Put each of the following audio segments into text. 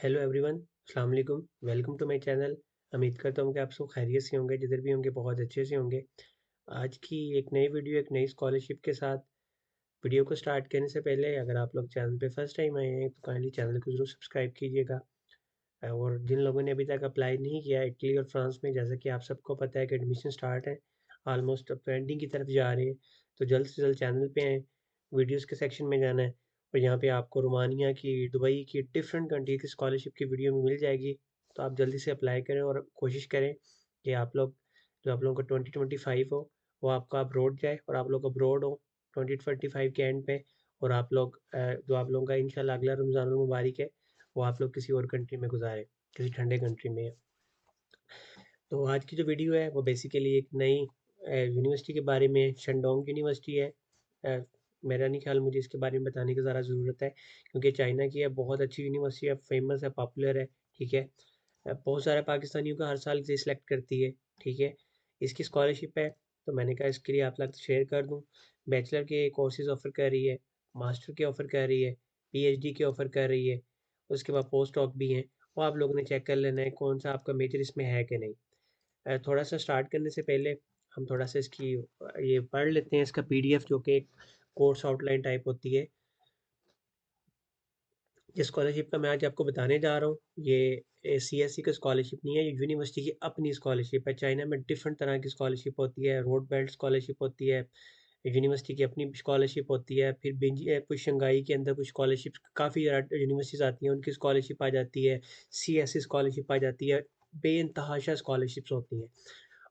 Hello everyone, अस्सलाम वालेकुम। Welcome to my channel. उम्मीद करता हूँ कि आप सब खैरियत से होंगे, जिधर भी होंगे बहुत अच्छे से होंगे। आज की एक नई वीडियो एक नई स्कॉलरशिप के साथ। वीडियो को स्टार्ट करने से पहले अगर आप लोग चैनल पे फर्स्ट टाइम आए हैं तो काइंडली चैनल को ज़रूर सब्सक्राइब कीजिएगा। और जिन लोगों ने अभी तक अप्लाई नहीं किया इटली और फ्रांस में, जैसा कि आप सबको पता है कि एडमिशन स्टार्ट है, ऑलमोस्ट अब तो एंडिंग की तरफ जा रहे हैं, तो जल्द से जल्द चैनल पे आएँ, वीडियोज़ के सेक्शन में जाना है और यहाँ पे आपको रोमानिया की, दुबई की, डिफरेंट कंट्री की स्कॉलरशिप की वीडियो में मिल जाएगी। तो आप जल्दी से अप्लाई करें और कोशिश करें कि आप लोगों का 2025 हो वो आपका अब्रॉड जाए और आप लोग अब्रॉड हो 2025 के एंड पे। और आप लोग जो आप लोगों का इंशाल्लाह अगला रमज़ानुल मुबारक है वो आप लोग किसी और कंट्री में गुजारें, किसी ठंडे कंट्री में। तो आज की जो वीडियो है वो बेसिकली एक नई यूनिवर्सिटी के बारे में, शंडोंग यूनिवर्सिटी है। अ, मेरा नहीं ख्याल मुझे इसके बारे में बताने की ज़्यादा ज़रूरत है, क्योंकि चाइना की है, बहुत अच्छी यूनिवर्सिटी है, फेमस है, पॉपुलर है। ठीक है। बहुत सारे पाकिस्तानियों का हर साल इसे सिलेक्ट करती है। ठीक है। इसकी स्कॉलरशिप है, तो मैंने कहा इसके लिए आप लोग शेयर कर दूँ। बैचलर के कोर्सेज ऑफ़र कर रही है, मास्टर के ऑफ़र कर रही है, पीएचडी के ऑफ़र कर रही है, उसके बाद पोस्ट डॉक भी हैं। वो आप लोगों ने चेक कर लेना है कौन सा आपका मेजर इसमें है कि नहीं। थोड़ा सा स्टार्ट करने से पहले हम थोड़ा सा इसकी ये पढ़ लेते हैं, इसका पीडीएफ जो कि एक कोर्स आउटलाइन टाइप होती है। जिस स्कॉलरशिप का मैं आज आपको बताने जा रहा हूँ, ये सीएससी का स्कॉलरशिप नहीं है, ये यूनिवर्सिटी की अपनी स्कॉलरशिप है। चाइना में डिफरेंट तरह की स्कॉलरशिप होती है, रोड बेल्ट स्कॉलरशिप होती है, यूनिवर्सिटी की अपनी स्कॉलरशिप होती है, फिर कुछ शंघाई के अंदर कुछ स्कॉलरशिप, काफ़ी यूनिवर्सिटीज़ आती हैं, उनकी स्कॉलरशिप आ जाती है, सीएससी स्कॉलरशिप आ जाती है, बेइंतहाशा स्कॉलरशिप्स होती हैं।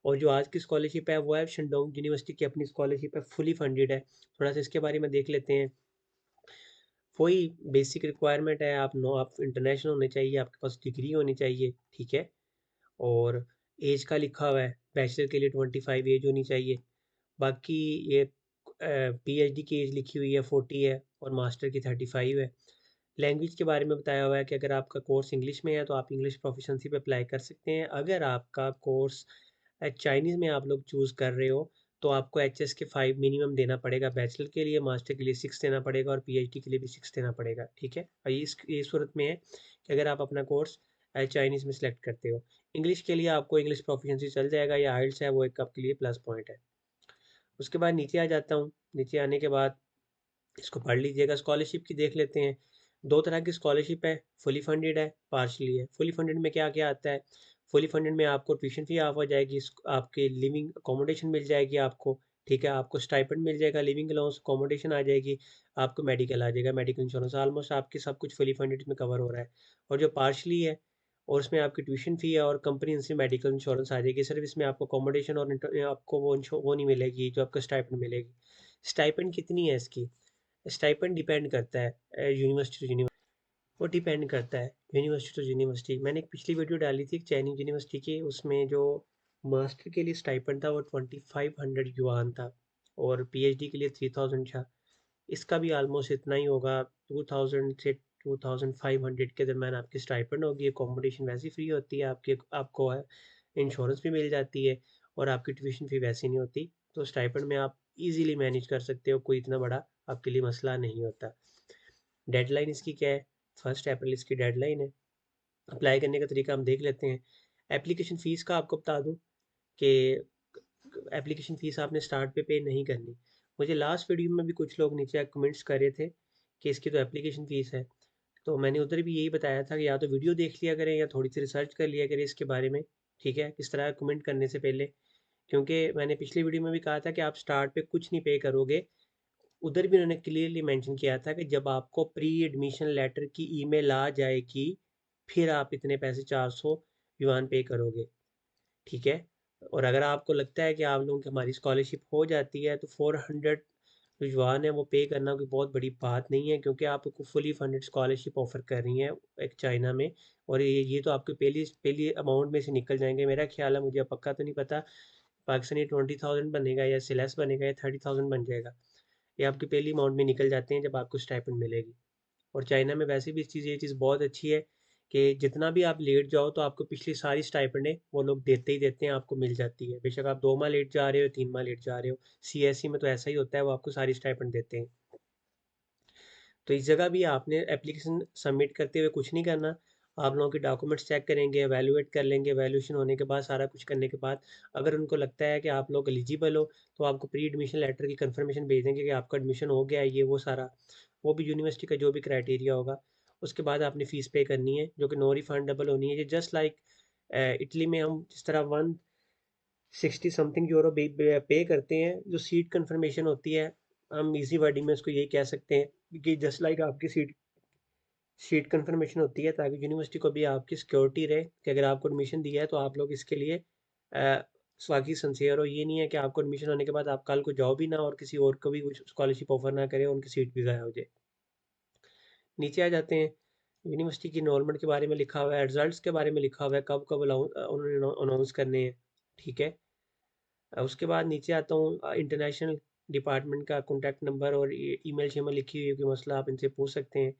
और जो आज की स्कॉलरशिप है वो है शंडोंग यूनिवर्सिटी की अपनी स्कॉलरशिप है, फुली फंडेड है। थोड़ा सा इसके बारे में देख लेते हैं। वही बेसिक रिक्वायरमेंट है, आप इंटरनेशनल होने चाहिए, आपके पास डिग्री होनी चाहिए। ठीक है। और एज का लिखा हुआ है, बैचलर के लिए 25 एज होनी चाहिए। बाकी ये पीएचडी की एज लिखी हुई है 40 है और मास्टर की 35 है। लैंग्वेज के बारे में बताया हुआ है कि अगर आपका कोर्स इंग्लिश में है तो आप इंग्लिश प्रोफिशिएंसी पे अप्लाई कर सकते हैं। अगर आपका कोर्स चाइनीज़ में आप लोग चूज़ कर रहे हो तो आपको एचएस के 5 मिनिमम देना पड़ेगा बैचलर के लिए, मास्टर के लिए 6 देना पड़ेगा और पीएचडी के लिए भी 6 देना पड़ेगा। ठीक है। और ये सूरत में है कि अगर आप अपना कोर्स चाइनीज़ में सेलेक्ट करते हो। इंग्लिश के लिए आपको इंग्लिश प्रोफिशिएंसी चल जाएगा, या आइल्स है वो एक आपके लिए प्लस पॉइंट है। उसके बाद नीचे आ जाता हूँ। नीचे आने के बाद इसको पढ़ लीजिएगा। स्कॉलरशिप की देख लेते हैं। दो तरह की स्कॉलरशिप है, फुली फंडेड है, पार्शली है। फुली फंडेड में क्या क्या आता है? फुली फंडेड में आपको ट्यूशन फी ऑफ हो जाएगी, आपके लिविंग अकोमोडेशन मिल जाएगी आपको। ठीक है। आपको स्टाइपेंड मिल जाएगा, लिविंग अलाउंस, अकोमोडेशन आ जाएगी, आपको मेडिकल आ जाएगा, मेडिकल इंश्योरेंस, ऑलमोस्ट आपके सब कुछ फुली फंडेड में कवर हो रहा है। और जो पार्शली है और उसमें आपकी ट्यूशन फी है और कंपनी से मेडिकल इंश्योरेंस आ जाएगी, सिर्फ इसमें आपको अकोमोडेशन और आपको वो नहीं मिलेगी जो आपको स्टाइपेंड मिलेगी। स्टाइपेंड कितनी है इसकी? स्टाइपेंड डिपेंड करता है यूनिवर्सिटी टू यूनिवर्सिटी, वो डिपेंड करता है यूनिवर्सिटी टू यूनिवर्सिटी। मैंने एक पिछली वीडियो डाली थी चाइनीज यूनिवर्सिटी की, उसमें जो मास्टर के लिए स्टाइपेंड था वो 2500 युआन था और पीएचडी के लिए 3000 था। इसका भी ऑलमोस्ट इतना ही होगा, 2000 से 2500 के दरम्यान आपकी स्टाइपेंड होगी। अकोमोडेशन वैसी फ्री होती है आपकी, आपको इंश्योरेंस भी मिल जाती है और आपकी ट्यूशन फी वैसी नहीं होती। तो स्टाइपेंड में आप इजीली मैनेज कर सकते हो, कोई इतना बड़ा आपके लिए मसला नहीं होता। डेडलाइन इसकी क्या है? 1 अप्रैल इसकी डेडलाइन है। अप्लाई करने का तरीका हम देख लेते हैं। एप्लीकेशन फ़ीस का आपको बता दूँ कि एप्लीकेशन फ़ीस आपने स्टार्ट पे नहीं करनी। मुझे लास्ट वीडियो में भी कुछ लोग नीचे कमेंट्स कर रहे थे कि इसकी तो एप्लीकेशन फ़ीस है। तो मैंने उधर भी यही बताया था कि या तो वीडियो देख लिया करें या थोड़ी सी रिसर्च कर लिया करें इसके बारे में। ठीक है। किस तरह कमेंट करने से पहले, क्योंकि मैंने पिछली वीडियो में भी कहा था कि आप स्टार्ट पे कुछ नहीं पे करोगे। उधर भी उन्होंने क्लियरली मेंशन किया था कि जब आपको प्री एडमिशन लेटर की ईमेल आ जाएगी फिर आप इतने पैसे 400 युआन पे करोगे। ठीक है। और अगर आपको लगता है कि आप लोगों की हमारी स्कॉलरशिप हो जाती है तो 400 जो युआन है वो पे करना कोई बहुत बड़ी बात नहीं है, क्योंकि आपको फुली फंडेड स्कॉलरशिप ऑफर कर रही हैं एक चाइना में। और ये तो आपके पहली पहली अमाउंट में से निकल जाएंगे, मेरा ख्याल है, मुझे पक्का तो नहीं पता, पाकिस्तानी 20,000 बनेगा या सिलेस बनेगा या 30,000 बन जाएगा। ये आपकी पहली अमाउंट में निकल जाते हैं जब आपको स्टाइपेंड मिलेगी। और चाइना में वैसे भी ये चीज़ बहुत अच्छी है कि जितना भी आप लेट जाओ तो आपको पिछली सारी स्टाइपेंडें वो लोग देते ही देते हैं, आपको मिल जाती है। बेशक आप 2 माह लेट जा रहे हो, 3 माह लेट जा रहे हो, सीएससी में तो ऐसा ही होता है, वो आपको सारी स्टाइपेंड देते हैं। तो इस जगह भी आपने एप्लीकेशन सबमिट करते हुए कुछ नहीं करना, आप लोगों के डॉक्यूमेंट्स चेक करेंगे, एवैल्यूएट कर लेंगे, एवैल्यूएशन होने के बाद सारा कुछ करने के बाद अगर उनको लगता है कि आप लोग एलिजिबल हो तो आपको प्री एडमिशन लेटर की कंफर्मेशन भेज देंगे कि आपका एडमिशन हो गया है, ये वो सारा, वो भी यूनिवर्सिटी का जो भी क्राइटेरिया होगा। उसके बाद आपने फ़ीस पे करनी है जो कि नॉन रिफंडेबल होनी है। ये जस्ट लाइक इटली में हम जिस तरह 160 समथिंग यूरो पे करते हैं, जो सीट कंफर्मेशन होती है, हम इजी वर्डिंग में उसको यही कह सकते हैं कि जस्ट लाइक आपकी सीट कंफर्मेशन होती है, ताकि यूनिवर्सिटी को भी आपकी सिक्योरिटी रहे कि अगर आपको एडमिशन दिया है तो आप लोग इसके लिए बाकी सिंसियर हो। ये नहीं है कि आपको एडमिशन होने के बाद आप कल को जॉब ही ना और किसी और को भी स्कॉलरशिप ऑफर ना करें, उनकी सीट भी ज़ाया हो जाए। नीचे आ जाते हैं, यूनिवर्सिटी की इनरोलमेंट के बारे में लिखा हुआ है, रिजल्ट्स के बारे में लिखा हुआ है, कब कब उन्होंने अनाउंस करने हैं। ठीक है। उसके बाद नीचे आता हूँ, इंटरनेशनल डिपार्टमेंट का कॉन्टैक्ट नंबर और ईमेल शीमेल लिखी हुई है कि मसला आप इनसे पूछ सकते हैं।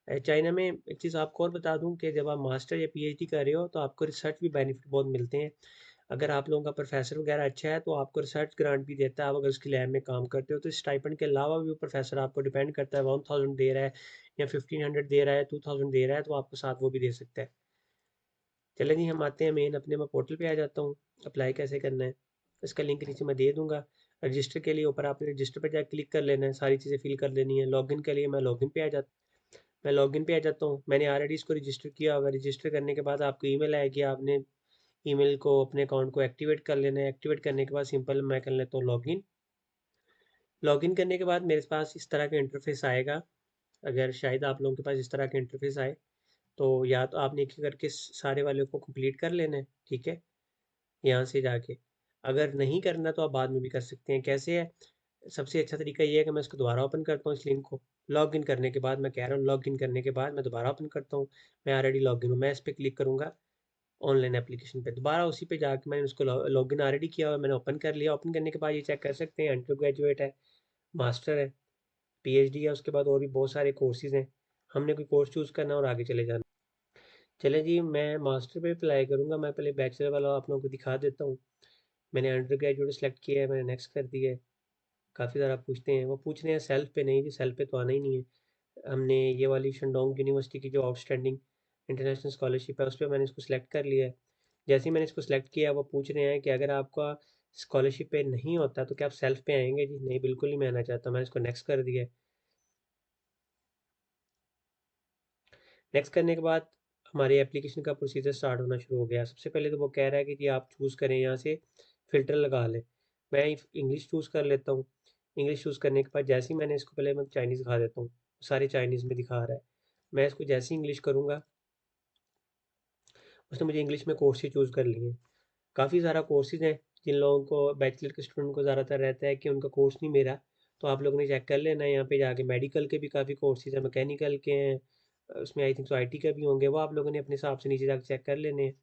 चाइना में एक चीज़ आपको और बता दूं कि जब आप मास्टर या पीएचडी कर रहे हो तो आपको रिसर्च भी बेनिफिट बहुत मिलते हैं। अगर आप लोगों का प्रोफेसर वगैरह अच्छा है तो आपको रिसर्च ग्रांट भी देता है। आप अगर उसकी लैब में काम करते हो तो स्टाइपेंड के अलावा भी प्रोफेसर आपको डिपेंड करता है, 1000 दे रहा है या 1500 दे रहा है, 2000 दे रहा है, तो आपको साथ वो भी दे सकता है। चलें जी, हम आते हैं मेन अपने, मैं पोर्टल पे आ जाता हूँ। अप्लाई कैसे करना है इसका लिंक नीचे मैं दे दूंगा। रजिस्टर के लिए ऊपर आपने रजिस्टर पर जाकर क्लिक कर लेना है, सारी चीज़ें फिल कर देनी है। लॉगिन के लिए मैं लॉगिन पे आ जाता मैं लॉगिन पे आ जाता हूँ। मैंने ऑलरेडी इसको रजिस्टर किया होगा। रजिस्टर करने के बाद आपको ईमेल आएगी, आपने ईमेल को अपने अकाउंट को एक्टिवेट कर लेना है। एक्टिवेट करने के बाद सिंपल मैं कर लेता हूँ लॉगिन। लॉगिन करने के बाद मेरे पास इस तरह का इंटरफेस आएगा। अगर शायद आप लोगों के पास इस तरह का इंटरफेस आए तो या तो आपने एक एक करके सारे वाले को कंप्लीट कर लेना है। ठीक है, यहाँ से जाके अगर नहीं करना तो आप बाद में भी कर सकते हैं। कैसे है, सबसे अच्छा तरीका ये है कि मैं इसको दोबारा ओपन करता हूँ, इस लिंक को। लॉगिन करने के बाद मैं कह रहा हूँ, लॉगिन करने के बाद मैं दोबारा ओपन करता हूँ। मैं ऑलरेडी लॉगिन हूँ, मैं इस पर क्लिक करूँगा ऑनलाइन एप्लीकेशन पे, दोबारा उसी पे जाके मैंने उसको लॉगिन ऑलरेडी किया हुआ, मैंने ओपन कर लिया। ओपन करने के बाद ये चेक कर सकते हैं, अंडर ग्रेजुएट है, मास्टर है, पीएचडी है, उसके बाद और भी बहुत सारे कोर्सेज हैं। हमने कोई कोर्स चूज़ करना और आगे चले जाना। चले जी, मैं मास्टर पे अप्लाई करूँगा। मैं पहले बैचलर वाला आप लोगों को दिखा देता हूँ। मैंने अंडर ग्रेजुएट सेलेक्ट किया है, मैंने नेक्स्ट कर दिया है। काफ़ी ज़्यादा पूछते हैं, वो पूछ रहे हैं सेल्फ पे, नहीं जी सेल्फ पे तो आना ही नहीं है। हमने ये वाली शंडोंग यूनिवर्सिटी की जो आउटस्टैंडिंग इंटरनेशनल स्कॉलरशिप है उस पर मैंने इसको सेलेक्ट कर लिया है। जैसे ही मैंने इसको सेलेक्ट किया, वो पूछ रहे हैं कि अगर आपका स्कॉलरशिप पे नहीं होता तो क्या आप सेल्फ पे आएंगे? जी नहीं, बिल्कुल नहीं मैं आना चाहता। मैंने इसको नेक्स्ट कर दिया है। नेक्स्ट करने के बाद हमारी एप्लीकेशन का प्रोसीजर स्टार्ट होना शुरू हो गया। सबसे पहले तो वो कह रहा है कि जी आप चूज़ करें, यहाँ से फ़िल्टर लगा लें। मैं इंग्लिश चूज़ कर लेता हूँ। इंग्लिश चूज़ करने के बाद जैसे ही मैंने इसको, पहले मैं चाइनीज़ दिखा देता हूँ, सारे चाइनीज़ में दिखा रहा है। मैं इसको जैसे ही इंग्लिश करूँगा, उसने मुझे इंग्लिश में कोर्सेज चूज़ कर लिए हैं। काफ़ी सारा कोर्सेज हैं। जिन लोगों को, बैचलर के स्टूडेंट को ज़्यादातर रहता है कि उनका कोर्स नहीं मेरा, तो आप लोगों ने चेक कर लेना है यहाँ पे जाके। मेडिकल के भी काफ़ी कोर्सेज हैं, मैकेनिकल के हैं, उसमें आई थिंक सो आईटी का भी होंगे, वो आप लोगों ने अपने हिसाब से नीचे जाके चेक कर लेने हैं।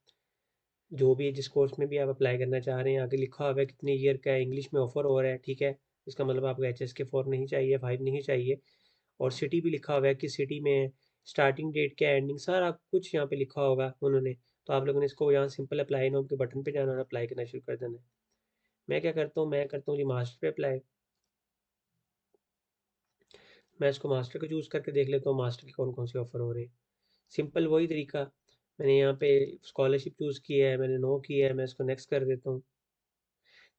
जो भी है, जिस कोर्स में भी आप अप्लाई करना चाह रहे हैं, आगे लिखा हुआ है कितने ईयर का है, इंग्लिश में ऑफर हो रहा है। ठीक है, इसका मतलब आपको HSK 4 नहीं चाहिए, 5 नहीं चाहिए। और सिटी भी लिखा हुआ है, किस सिटी में है, स्टार्टिंग डेट क्या है, एंडिंग, सारा कुछ यहाँ पे लिखा होगा उन्होंने। तो आप लोगों ने इसको यहाँ सिंपल अप्लाई नाउ के बटन पे जाना और अप्लाई करना शुरू कर देना है। मैं क्या करता हूँ, मैं करता हूँ जी मास्टर पे अप्लाई। मैं इसको मास्टर को चूज़ करके देख लेता हूँ मास्टर के कौन कौन से ऑफर हो रहे हैं। सिंपल वही तरीका, मैंने यहाँ पे स्कॉलरशिप चूज़ किया है, मैंने नो किया है, मैं इसको नेक्स्ट कर देता हूँ।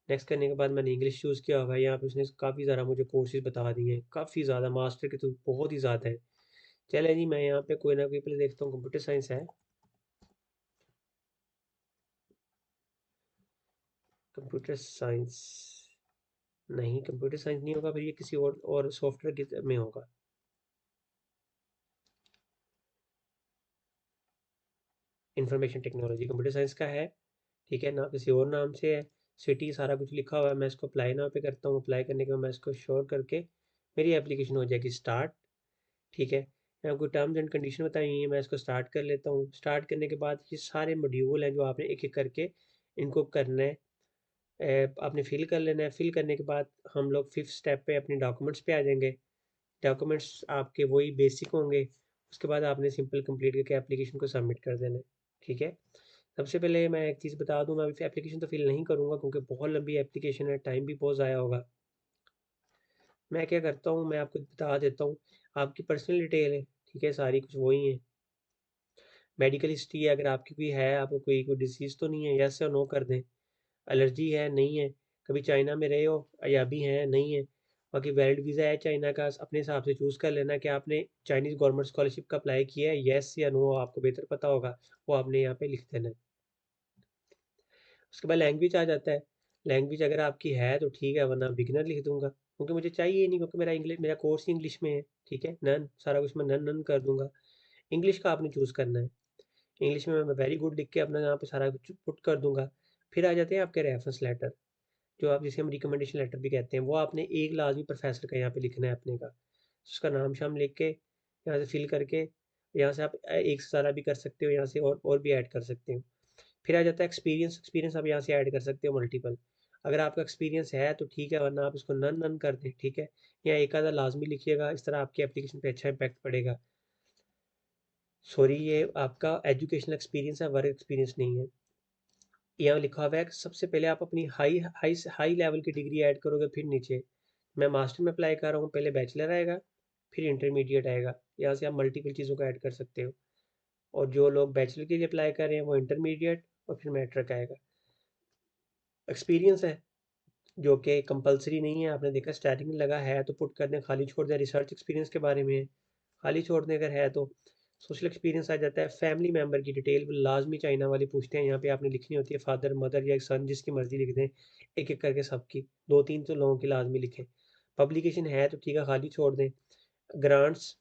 नेक्स्ट करने के बाद मैंने इंग्लिश चूज़ किया हुआ है। यहाँ पे उसने काफ़ी ज़्यादा मुझे कोर्सेज बता दिए हैं, काफ़ी ज़्यादा, मास्टर के तो बहुत ही ज़्यादा है। चले जी, मैं यहाँ पे कोई ना कोई पहले देखता हूँ, कंप्यूटर साइंस है। कंप्यूटर साइंस, नहीं कंप्यूटर साइंस नहीं होगा, फिर ये किसी और सॉफ्टवेयर में होगा। इंफॉर्मेशन टेक्नोलॉजी कंप्यूटर साइंस का है। ठीक है ना, किसी और नाम से है। सिटी सारा कुछ लिखा हुआ है। मैं इसको अप्लाई नाउ पे करता हूँ। अप्लाई करने के बाद मैं इसको श्योर करके मेरी एप्लीकेशन हो जाएगी स्टार्ट। ठीक है, मैं आपको टर्म्स एंड कंडीशन बताई हुई है, मैं इसको स्टार्ट कर लेता हूँ। स्टार्ट करने के बाद ये सारे मॉड्यूल हैं जो आपने एक एक करके इनको करना है, आपने फिल कर लेना है। फिल करने के बाद हम लोग फिफ्थ स्टेप पे अपने डॉक्यूमेंट्स पे आ जाएंगे। डॉक्यूमेंट्स आपके वही बेसिक होंगे। उसके बाद आपने सिंपल कंप्लीट करके एप्लीकेशन को सबमिट कर देना है। ठीक है, सबसे पहले मैं एक चीज़ बता दूं, मैं अभी एप्लीकेशन तो फिल नहीं करूंगा क्योंकि बहुत लंबी एप्लीकेशन है, टाइम भी बहुत ज़ाया होगा। मैं क्या करता हूँ, मैं आपको बता देता हूँ। आपकी पर्सनल डिटेल है, ठीक है, सारी कुछ वही है। मेडिकल हिस्ट्री है अगर आपकी कोई है, आपको कोई डिसीज़ तो नहीं है, येस या नो कर दें। एलर्जी है, नहीं है, कभी चाइना में रहे हो या अभी हैं, नहीं है। बाकी वैलिड वीज़ा है चाइना का, अपने हिसाब से चूज़ कर लेना कि आपने चाइनीज़ गवर्नमेंट स्कॉलरशिप का अप्लाई किया है, येस या नो आपको बेहतर पता होगा, वो आपने यहाँ पे लिख देना है। उसके बाद लैंग्वेज आ जाता है। लैंग्वेज अगर आपकी है तो ठीक है, वरना बिगिनर लिख दूँगा, क्योंकि मुझे चाहिए ही नहीं, क्योंकि मेरा कोर्स ही इंग्लिश में है, ठीक है? नन सारा कुछ मैं नन नन कर दूँगा। इंग्लिश का आपने चूज़ करना है। इंग्लिश में मैं वेरी गुड लिख के अपना यहाँ पे सारा कुछ पुट कर दूँगा। फिर आ जाते हैं आपके रेफरेंस लेटर, जो आप जिसे हम रिकमेंडेशन लेटर भी कहते हैं, वो आपने एक लाज़मी प्रोफ़ेसर का यहाँ पे लिखना है अपने का। उसका नाम-शाम लिख के, यहाँ से फ़िल करके, यहाँ से आप एक से ज़्यादा भी कर सकते हो, यहाँ से और भी ऐड कर सकते हो। फिर आ जाता है एक्सपीरियंस, एक्सपीरियंस आप यहाँ से ऐड कर सकते हो मल्टीपल। अगर आपका एक्सपीरियंस है तो ठीक है, वरना आप इसको नन नन कर दें, ठीक है? या एक आधा लाज़मी लिखिएगा, इस तरह आपकी एप्लीकेशन पे अच्छा इम्पैक्ट पड़ेगा। सॉरी, ये आपका एजुकेशनल एक्सपीरियंस है, वर्क एक्सपीरियंस नहीं है। यहाँ लिखा हुआ है कि सबसे पहले आप अपनी हाई लेवल की डिग्री ऐड करोगे, फिर नीचे। मैं मास्टर में अप्लाई कर रहा हूँ, पहले बैचलर आएगा, फिर इंटरमीडिएट आएगा। यहाँ से आप मल्टीपल चीज़ों को ऐड कर सकते हो। और जो लोग बैचलर के लिए अप्लाई कर रहे हैं वो इंटरमीडिएट और फिर मैट्रिक आएगा। एक्सपीरियंस है जो कि कंपलसरी नहीं है, आपने देखा स्टार्टिंग में लगा है तो पुट कर दें, खाली छोड़ दें। रिसर्च एक्सपीरियंस के बारे में है, खाली छोड़ दें अगर है तो। सोशल एक्सपीरियंस आ जाता है। फैमिली मेंबर की डिटेल लाजमी चाइना वाले पूछते हैं, यहाँ पे आपने लिखनी होती है, फादर मदर या सन जिसकी मर्जी लिख दें, एक एक करके सबकी, दो तीन तो लोगों की लाजमी लिखें। पब्लिकेशन है तो ठीक है, खाली छोड़ दें। ग्रांट्स,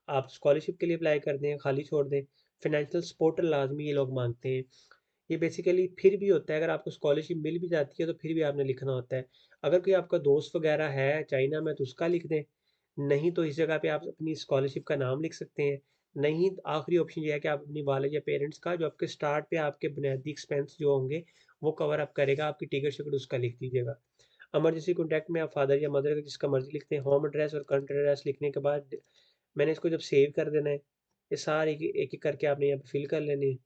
आप स्कॉलरशिप के लिए अप्लाई कर दें, खाली छोड़ दें। फाइनेंशियल सपोर्ट लाजमी ये लोग मांगते हैं। ये बेसिकली फिर भी होता है, अगर आपको स्कॉलरशिप मिल भी जाती है तो फिर भी आपने लिखना होता है। अगर कोई आपका दोस्त वगैरह है चाइना में तो उसका लिख दें, नहीं तो इस जगह पे आप अपनी स्कॉलरशिप का नाम लिख सकते हैं। नहीं तो आखिरी ऑप्शन ये है कि आप अपनी वालिद या पेरेंट्स का, जो आपके स्टार्ट पे आपके बुनियादी एक्सपेंस जो होंगे वो कवर अप करेगा, आपकी टिकट शिकट उसका लिख दीजिएगा। इमरजेंसी कॉन्टैक्ट में आप फादर या मदर का जिसका मर्जी लिखते हैं। होम एड्रेस और करंट एड्रेस लिखने के बाद मैंने इसको जब सेव कर देना है, ये सारे एक एक करके आपने यहाँ पे फिल कर लेने हैं।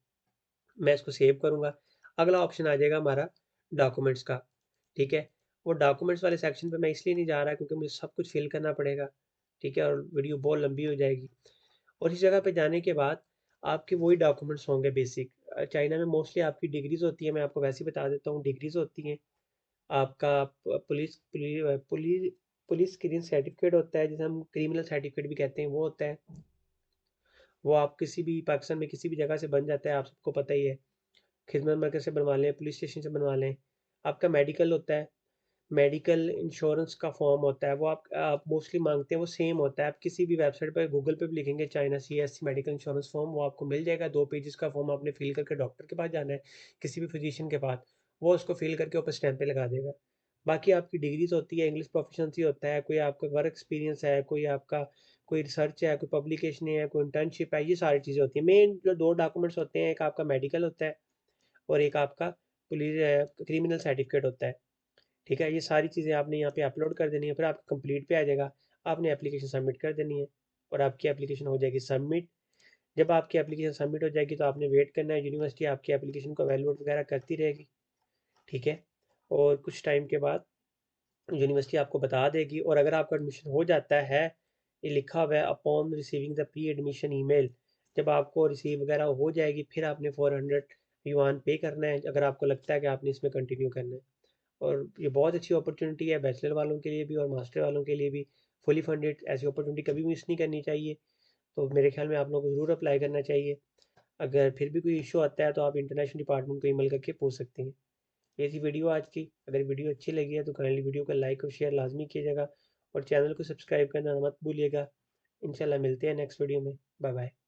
मैं इसको सेव करूँगा। अगला ऑप्शन आ जाएगा हमारा डॉक्यूमेंट्स का, ठीक है? वो डॉक्यूमेंट्स वाले सेक्शन पे मैं इसलिए नहीं जा रहा क्योंकि मुझे सब कुछ फिल करना पड़ेगा, ठीक है? और वीडियो बहुत लंबी हो जाएगी। और इस जगह पे जाने के बाद आपके वही डॉक्यूमेंट्स होंगे बेसिक। चाइना में मोस्टली आपकी डिग्रीज़ होती हैं, मैं आपको वैसे ही बता देता हूँ, डिग्रीज़ होती हैं। आपका पुलिस क्लीयरेंस सर्टिफिकेट होता है, जिसे हम क्रिमिनल सर्टिफिकेट भी कहते हैं, वो होता है। वो आप किसी भी पाकिस्तान में किसी भी जगह से बन जाता है, आप सबको पता ही है। खिदमत मरकज़ से बनवा लें, पुलिस स्टेशन से बनवा लें। आपका मेडिकल होता है, मेडिकल इंश्योरेंस का फॉर्म होता है, वो आप मोस्टली माँगते हैं, वो सेम होता है। आप किसी भी वेबसाइट पे गूगल पे भी लिखेंगे China CSC medical insurance form, वो आपको मिल जाएगा। 2 पेजेज़ का फॉर्म आपने फिल करके डॉक्टर के पास जाना है, किसी भी फिजिशियन के पास, वो उसको फिल करके ऊपर स्टैम्प पे लगा देगा। बाकी आपकी डिग्रीज़ होती है, इंग्लिश प्रोफिशिएंसी होता है, कोई आपका वर्क एक्सपीरियंस है, कोई आपका कोई रिसर्च है, कोई पब्लिकेशन है, कोई इंटर्नशिप है, ये सारी चीज़ें होती हैं। मेन जो 2 डॉक्यूमेंट्स होते हैं, एक आपका मेडिकल होता है और एक आपका क्रिमिनल सर्टिफिकेट होता है, ठीक है? ये सारी चीज़ें आपने यहाँ पे अपलोड कर देनी है, फिर आपका कंप्लीट पे आ जाएगा। आपने एप्लीकेशन सबमिट कर देनी है और आपकी एप्लीकेशन हो जाएगी सबमिट। जब आपकी एप्लीकेशन सबमिट हो जाएगी तो आपने वेट करना है, यूनिवर्सिटी आपकी एप्लीकेशन को वैलिडेट वगैरह करती रहेगी, ठीक है? और कुछ टाइम के बाद यूनिवर्सिटी आपको बता देगी। और अगर आपका एडमिशन हो जाता है, ये लिखा हुआ है upon receiving the pre admission email, जब आपको रिसीव वगैरह हो जाएगी फिर आपने 400 युआन पे करना है, अगर आपको लगता है कि आपने इसमें कंटिन्यू करना है। और ये बहुत अच्छी अपॉर्चुनिटी है बैचलर वालों के लिए भी और मास्टर वालों के लिए भी, फुली फंडेड। ऐसी अपॉर्चुनिटी कभी मिस नहीं करनी चाहिए। तो मेरे ख्याल में आप लोगों को ज़रूर अप्लाई करना चाहिए। अगर फिर भी कोई इशू आता है तो आप इंटरनेशनल डिपार्टमेंट को ईमेल करके पूछ सकते हैं। ये थी वीडियो आज की। अगर वीडियो अच्छी लगी है तो काइंडली वीडियो को लाइक और शेयर लाजमी कीजिएगा और चैनल को सब्सक्राइब करना मत भूलिएगा। इंशाल्लाह मिलते हैं नेक्स्ट वीडियो में। Bye bye.